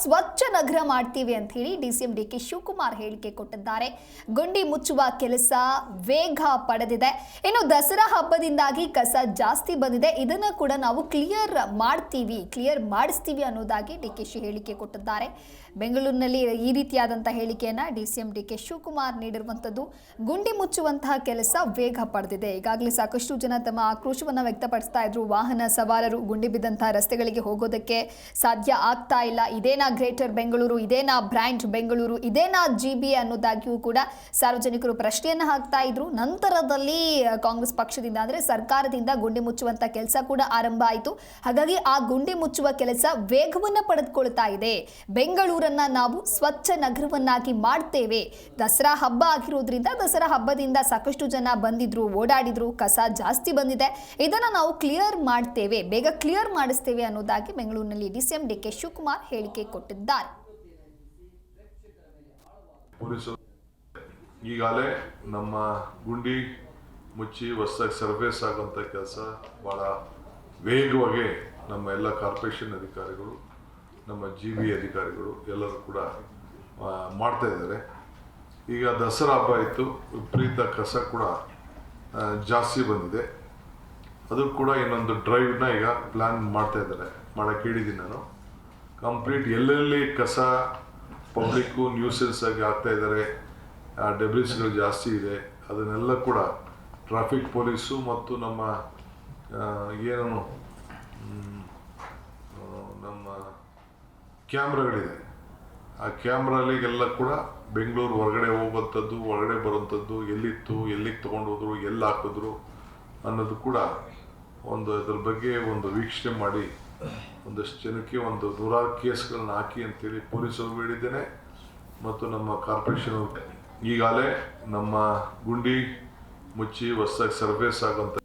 ಸ್ವಚ್ಛ ನಗರ ಮಾಡ್ತೀವಿ ಅಂತ ಹೇಳಿ ಡಿಸಿಎಂ ಡಿಕೆ ಶಿವಕುಮಾರ್ ಹೇಳಿಕೆ ಕೊಟ್ಟಿದ್ದಾರೆ. ಗುಂಡಿ ಮುಚ್ಚುವ ಕೆಲಸ ವೇಗ ಪಡೆದಿದೆ. ಇನ್ನು ದಸರಾ ಹಬ್ಬದಿಂದಾಗಿ ಕಸ ಜಾಸ್ತಿ ಬಂದಿದೆ, ಇದನ್ನ ಕೂಡ ನಾವು ಕ್ಲಿಯರ್ ಮಾಡಿಸ್ತೀವಿ ಅನ್ನೋದಾಗಿ ಡಿಕೆಶಿ ಹೇಳಿಕೆ ಕೊಟ್ಟಿದ್ದಾರೆ. ಬೆಂಗಳೂರಿನಲ್ಲಿ ಈ ರೀತಿಯಾದಂತಹ ಹೇಳಿಕೆಯನ್ನ ಡಿಸಿಎಂ ಡಿಕೆ ಶಿವಕುಮಾರ್ ನೀಡಿರುವಂತದ್ದು. ಗುಂಡಿ ಮುಚ್ಚುವಂತಹ ಕೆಲಸ ವೇಗ ಪಡೆದಿದೆ. ಈಗಾಗಲೇ ಸಾಕಷ್ಟು ಜನ ತಮ್ಮ ಆಕ್ರೋಶವನ್ನ ವ್ಯಕ್ತಪಡಿಸ್ತಾ ಇದ್ರು. ವಾಹನ ಸವಾರರು ಗುಂಡಿ ಬಿದ್ದಂತಹ ರಸ್ತೆಗಳಿಗೆ ಹೋಗೋದಕ್ಕೆ ಸಾಧ್ಯ ಆಗ್ತಾ ಇಲ್ಲ. ಇದೇನಾ ಗ್ರೇಟರ್ ಬೆಂಗಳೂರು, ಇದೇನಾ ಬ್ರ್ಯಾಂಡ್ ಬೆಂಗಳೂರು, ಇದೇನಾ GB ಅನ್ನೋದಾಗಿಯೂ ಕೂಡ ಸಾರ್ವಜನಿಕರು ಪ್ರಶ್ನೆಯನ್ನ ಹಾಕ್ತಾ ಇದ್ರು. ನಂತರದಲ್ಲಿ ಕಾಂಗ್ರೆಸ್ ಪಕ್ಷದಿಂದ ಅಂದ್ರೆ ಸರ್ಕಾರದಿಂದ ಗುಂಡಿ ಮುಚ್ಚುವಂತ ಕೆಲಸ ಕೂಡ ಆರಂಭ ಆಯಿತು. ಹಾಗಾಗಿ ಆ ಗುಂಡಿ ಮುಚ್ಚುವ ಕೆಲಸ ವೇಗವನ್ನ ಪಡೆದುಕೊಳ್ತಾ ಇದೆ. ಬೆಂಗಳೂರನ್ನ ನಾವು ಸ್ವಚ್ಛ ನಗರವನ್ನಾಗಿ ಮಾಡ್ತೇವೆ. ದಸರಾ ಹಬ್ಬ ಆಗಿರೋದ್ರಿಂದ ದಸರಾ ಹಬ್ಬದಿಂದ ಸಾಕಷ್ಟು ಜನ ಬಂದಿದ್ರು, ಓಡಾಡಿದ್ರು, ಕಸ ಜಾಸ್ತಿ ಬಂದಿದೆ, ಇದನ್ನ ನಾವು ಕ್ಲಿಯರ್ ಮಾಡ್ತೇವೆ, ಬೇಗ ಕ್ಲಿಯರ್ ಮಾಡಿಸ್ತೇವೆ ಅನ್ನೋದಾಗಿ ಬೆಂಗಳೂರಿನಲ್ಲಿ ಡಿಸಿಎಂ ಡಿಕೆ ಶಿವಕುಮಾರ್ ಹೇಳಿಕೆ ಕೊಟ್ಟಿದ್ದಾರೆ. ಈಗಾಗಲೇ ನಮ್ಮ ಗುಂಡಿ ಮುಚ್ಚಿ ಹೊಸದಾಗಿ ಸರ್ವೇಸ್ ಆಗುವಂಥ ಕೆಲಸ ಭಾಳ ವೇಗವಾಗಿ ನಮ್ಮ ಎಲ್ಲ ಕಾರ್ಪೊರೇಷನ್ ಅಧಿಕಾರಿಗಳು, ನಮ್ಮ GB ಅಧಿಕಾರಿಗಳು ಎಲ್ಲರೂ ಕೂಡ ಮಾಡ್ತಾ ಇದ್ದಾರೆ. ಈಗ ದಸರಾ ಹಬ್ಬ ಇತ್ತು, ವಿಪರೀತ ಕಸ ಕೂಡ ಜಾಸ್ತಿ ಬಂದಿದೆ. ಅದು ಕೂಡ ಇನ್ನೊಂದು ಡ್ರೈವ್ನ ಈಗ ಪ್ಲ್ಯಾನ್ ಮಾಡ್ತಾ ಇದ್ದಾರೆ, ಮಾಡೋಕ್ಕೆ ಹೇಳಿದ್ದೀನಿ ನಾನು. ಕಂಪ್ಲೀಟ್ ಎಲ್ಲೆಲ್ಲಿ ಕಸ ಪಬ್ಲಿಕ್ಕು ನ್ಯೂಸೆನ್ಸ್ ಆಗಿ ಆಗ್ತಾ ಇದ್ದಾರೆ, ಡೆಬ್ರಿಸ್ಗಳು ಜಾಸ್ತಿ ಇದೆ, ಅದನ್ನೆಲ್ಲ ಕೂಡ ಟ್ರಾಫಿಕ್ ಪೊಲೀಸು ಮತ್ತು ನಮ್ಮ ಏನು ನಮ್ಮ ಕ್ಯಾಮ್ರಾಗಳಿದೆ, ಆ ಕ್ಯಾಮ್ರಾಲಿಗೆಲ್ಲ ಕೂಡ ಬೆಂಗಳೂರು ಹೊರಗಡೆ ಹೋಗುವಂಥದ್ದು, ಹೊರಗಡೆ ಬರುವಂಥದ್ದು, ಎಲ್ಲಿತ್ತು, ಎಲ್ಲಿಗೆ ತೊಗೊಂಡು ಹೋದ್ರು, ಎಲ್ಲಿ ಹಾಕಿದ್ರು ಅನ್ನೋದು ಕೂಡ ಅದ್ರ ಬಗ್ಗೆ ಒಂದು ವೀಕ್ಷಣೆ ಮಾಡಿ ಒಂದಷ್ಟು ಜನಕ್ಕೆ 100 ಕೇಸ್ಗಳನ್ನ ಹಾಕಿ ಅಂತೇಳಿ ಪೊಲೀಸರು ಹೇಳಿದ್ದೇನೆ. ಮತ್ತು ನಮ್ಮ ಕಾರ್ಪೊರೇಷನ್ ಈಗಾಗಲೇ ನಮ್ಮ ಗುಂಡಿ ಮುಚ್ಚಿ ಹೊಸದಾಗಿ ಸರ್ವೇಸ್ ಆಗುವಂಥ